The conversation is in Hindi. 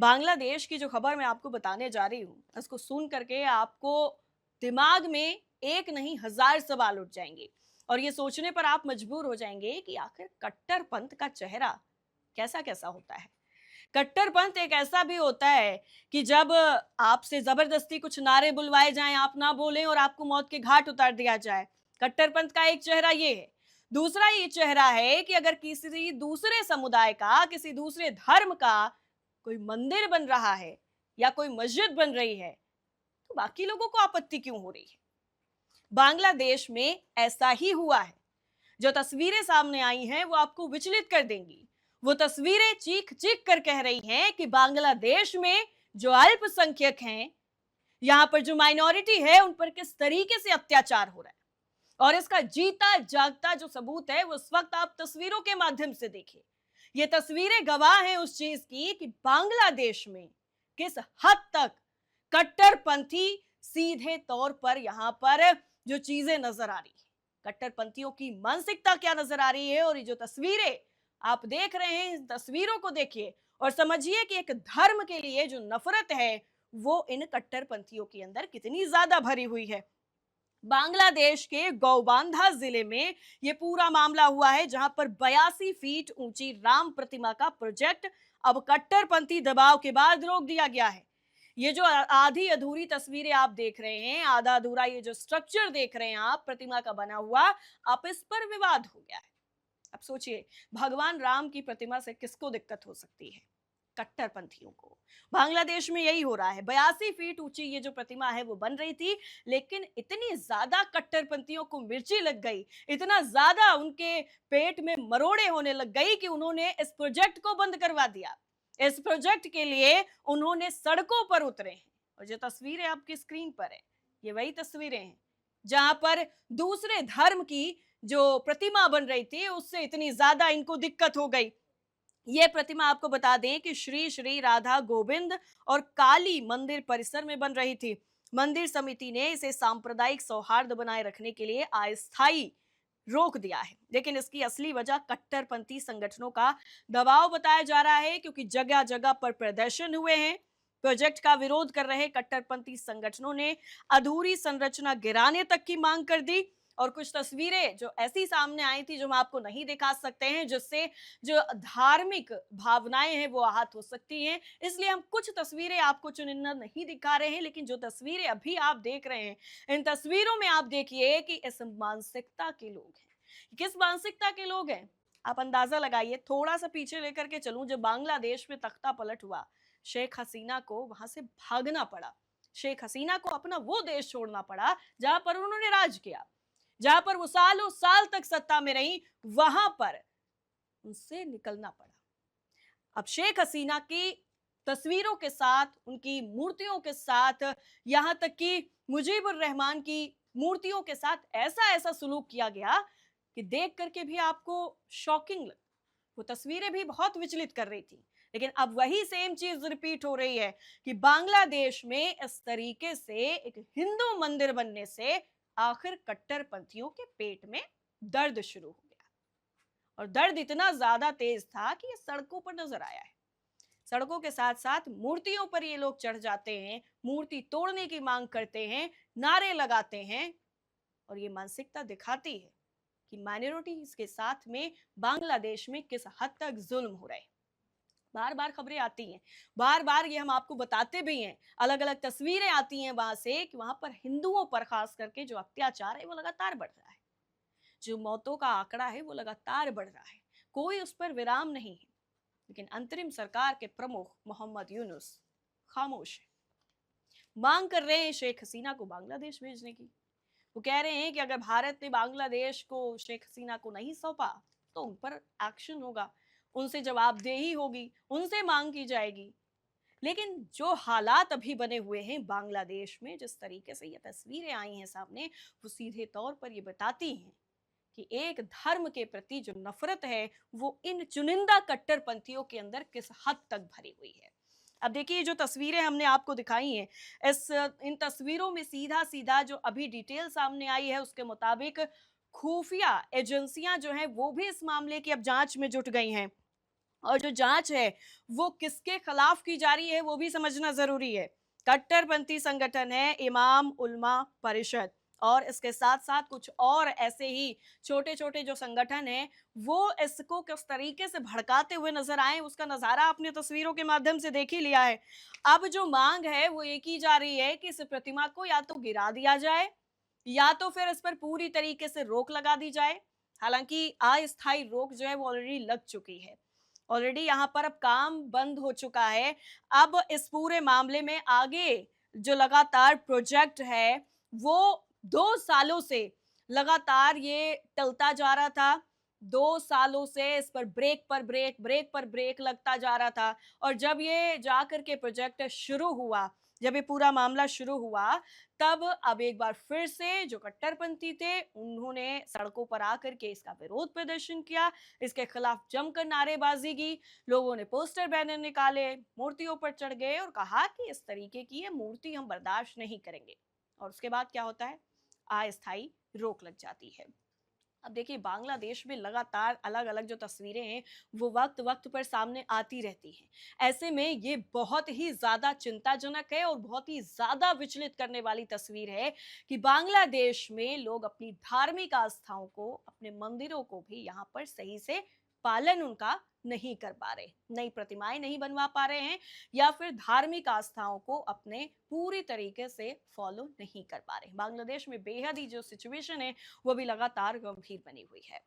बांग्लादेश की जो खबर मैं आपको बताने जा रही हूँ, उसको सुन करके आपको दिमाग में एक नहीं हजार सवाल उठ जाएंगे और ये सोचने पर आप मजबूर हो जाएंगे कि आखिर कट्टरपंथ का चेहरा कैसा कैसा होता है। कट्टरपंथ एक ऐसा भी होता है कि जब आपसे जबरदस्ती कुछ नारे बुलवाए जाएं, आप ना बोलें और आपको मौत के घाट उतार दिया जाए। कट्टरपंथ का एक चेहरा ये है। दूसरा ये चेहरा है कि अगर किसी दूसरे समुदाय का, किसी दूसरे धर्म का कोई मंदिर बन रहा है या कोई मस्जिद बन रही है, तो बाकी लोगों को आपत्ति क्यों हो रही है। बांग्लादेश में ऐसा ही हुआ है। जो तस्वीरें सामने आई हैं वो आपको विचलित कर देंगी। वो तस्वीरें चीख चीख कर कह रही हैं कि बांग्लादेश में जो अल्पसंख्यक हैं, यहां पर जो माइनॉरिटी है, उन पर किस तरीके से अत्याचार हो रहा है। और इसका जीता जागता जो सबूत है वो इस वक्त आप तस्वीरों के माध्यम से देखिए। ये तस्वीरें गवाह हैं उस चीज की कि बांग्लादेश में किस हद तक कट्टरपंथी सीधे तौर पर यहां पर जो चीजें नजर आ रही है, कट्टरपंथियों की मानसिकता क्या नजर आ रही है। और ये जो तस्वीरें आप देख रहे हैं, इन तस्वीरों को देखिए और समझिए कि एक धर्म के लिए जो नफरत है वो इन कट्टरपंथियों के अंदर कितनी ज्यादा भरी हुई है। बांग्लादेश के गौबांधा जिले में यह पूरा मामला हुआ है, जहां पर 82 फीट ऊंची राम प्रतिमा का प्रोजेक्ट अब कट्टरपंथी दबाव के बाद रोक दिया गया है। ये जो आधी अधूरी तस्वीरें आप देख रहे हैं, आधा अधूरा ये जो स्ट्रक्चर देख रहे हैं आप प्रतिमा का बना हुआ, अब इस पर विवाद हो गया है। अब सोचिए, भगवान राम की प्रतिमा से किसको दिक्कत हो सकती है? कट्टरपंथियों को। बांग्लादेश में यही हो रहा है। 82 फीट ऊंची ये जो प्रतिमा है वो बन रही थी, लेकिन इतनी ज्यादा कट्टरपंथियों को मिर्ची लग गई, इतना ज्यादा उनके पेट में मरोड़े होने लग गई कि उन्होंने इस प्रोजेक्ट को बंद करवा दिया। इस प्रोजेक्ट के लिए उन्होंने सड़कों पर उतरे हैं। और जो तस्वीरें आपकी स्क्रीन पर है, ये वही तस्वीरें हैं जहां पर दूसरे धर्म की जो प्रतिमा बन रही थी उससे इतनी ज्यादा इनको दिक्कत हो गई। ये प्रतिमा आपको बता दें कि श्री श्री राधा गोविंद और काली मंदिर परिसर में बन रही थी। मंदिर समिति ने इसे सांप्रदायिक सौहार्द बनाए रखने के लिए अस्थायी रोक दिया है, लेकिन इसकी असली वजह कट्टरपंथी संगठनों का दबाव बताया जा रहा है, क्योंकि जगह जगह पर प्रदर्शन हुए हैं। प्रोजेक्ट का विरोध कर रहे कट्टरपंथी संगठनों ने अधूरी संरचना गिराने तक की मांग कर दी। और कुछ तस्वीरें जो ऐसी सामने आई थी जो हम आपको नहीं दिखा सकते हैं, जिससे जो धार्मिक भावनाएं हैं वो आहत हो सकती हैं, इसलिए हम कुछ तस्वीरें आपको चुनिंदा नहीं दिखा रहे हैं। लेकिन जो तस्वीरें अभी आप देख रहे हैं, इन तस्वीरों में आप देखिए कि इस मानसिकता के लोग हैं। किस मानसिकता के लोग हैं आप अंदाजा लगाइए। थोड़ा सा पीछे लेकर के चलूं, जब बांग्लादेश में तख्ता पलट हुआ, शेख हसीना को वहां से भागना पड़ा। शेख हसीना को अपना वो देश छोड़ना पड़ा जहां पर उन्होंने राज किया, जहां पर वो सालों साल तक सत्ता में रही, वहां पर उनसे निकलना पड़ा। अब शेख हसीना की तस्वीरों के साथ, उनकी मूर्तियों के साथ, यहां तक कि मुजीबुर रहमान की मूर्तियों के साथ ऐसा ऐसा सुलूक किया गया कि देख करके भी आपको शॉकिंग लग। वो तस्वीरें भी बहुत विचलित कर रही थी। लेकिन अब वही सेम चीज रिपीट हो रही है कि बांग्लादेश में इस तरीके से एक हिंदू मंदिर बनने से आखिर कट्टरपंथियों के पेट में दर्द शुरू हो गया। और दर्द इतना ज्यादा तेज था कि ये सड़कों पर नजर आया है। सड़कों के साथ साथ मूर्तियों पर ये लोग चढ़ जाते हैं, मूर्ति तोड़ने की मांग करते हैं, नारे लगाते हैं। और ये मानसिकता दिखाती है कि माइनॉरिटीज के साथ में बांग्लादेश में किस हद तक जुल्म हो रहे हैं। बार बार खबरें आती हैं, बार बार ये हम आपको बताते भी हैं, अलग अलग तस्वीरें आती हैं वहां से कि वहां पर हिंदुओं पर खास करके जो अत्याचार है वो लगातार बढ़ रहा है। जो मौतों का आंकड़ा है वो लगातार बढ़ रहा है। कोई उस पर विराम नहीं है। लेकिन अंतरिम सरकार के प्रमुख मोहम्मद यूनुस खामोश है। मांग कर रहे हैं शेख हसीना को बांग्लादेश भेजने की। वो कह रहे हैं कि अगर भारत ने बांग्लादेश को शेख हसीना को नहीं सौंपा तो उन पर एक्शन होगा, उनसे जवाबदेही होगी, उनसे मांग की जाएगी। लेकिन जो हालात अभी बने हुए हैं बांग्लादेश में, जिस तरीके से ये तस्वीरें आई हैं सामने, वो सीधे तौर पर ये बताती हैं कि एक धर्म के प्रति जो नफरत है वो इन चुनिंदा कट्टरपंथियों के अंदर किस हद तक भरी हुई है। अब देखिए, जो तस्वीरें हमने आपको दिखाई हैं, इस इन तस्वीरों में सीधा सीधा जो अभी डिटेल सामने आई है उसके मुताबिक खुफिया एजेंसियां जो हैं वो भी इस मामले की अब जांच में जुट गई हैं। और जो जांच है वो किसके खिलाफ की जा रही है वो भी समझना जरूरी है। कट्टरपंथी संगठन है इमाम उल्मा परिषद, और इसके साथ साथ कुछ और ऐसे ही छोटे छोटे जो संगठन हैं वो इसको किस तरीके से भड़काते हुए नजर आए उसका नजारा आपने तस्वीरों के माध्यम से देख ही लिया है। अब जो मांग है वो ये की जा रही है कि इस प्रतिमा को या तो गिरा दिया जाए या तो फिर इस पर पूरी तरीके से रोक लगा दी जाए। हालांकि अस्थायी रोक जो है वो ऑलरेडी लग चुकी है, ऑलरेडी यहाँ पर अब काम बंद हो चुका है। अब इस पूरे मामले में आगे जो लगातार प्रोजेक्ट है वो 2 सालों से लगातार ये टलता जा रहा था। 2 सालों से इस पर ब्रेक पर ब्रेक, ब्रेक पर ब्रेक लगता जा रहा था। और जब ये जाकर के प्रोजेक्ट शुरू हुआ, जब ये पूरा मामला शुरू हुआ, तब अब एक बार फिर से जो कट्टरपंथी थे उन्होंने सड़कों पर आकर के इसका विरोध प्रदर्शन किया, इसके खिलाफ जमकर नारेबाजी की। लोगों ने पोस्टर बैनर निकाले, मूर्तियों पर चढ़ गए और कहा कि इस तरीके की ये मूर्ति हम बर्दाश्त नहीं करेंगे। और उसके बाद क्या होता है, अस्थायी रोक लग जाती है। अब देखिए बांग्लादेश में लगातार अलग अलग जो तस्वीरें हैं वो वक्त वक्त पर सामने आती रहती हैं। ऐसे में ये बहुत ही ज्यादा चिंताजनक है और बहुत ही ज्यादा विचलित करने वाली तस्वीर है कि बांग्लादेश में लोग अपनी धार्मिक आस्थाओं को, अपने मंदिरों को भी यहाँ पर सही से पालन उनका नहीं कर पा रहे, नई प्रतिमाएं नहीं बनवा पा रहे हैं, या फिर धार्मिक आस्थाओं को अपने पूरी तरीके से फॉलो नहीं कर पा रहे। बांग्लादेश में बेहद ही जो सिचुएशन है वो भी लगातार गंभीर बनी हुई है।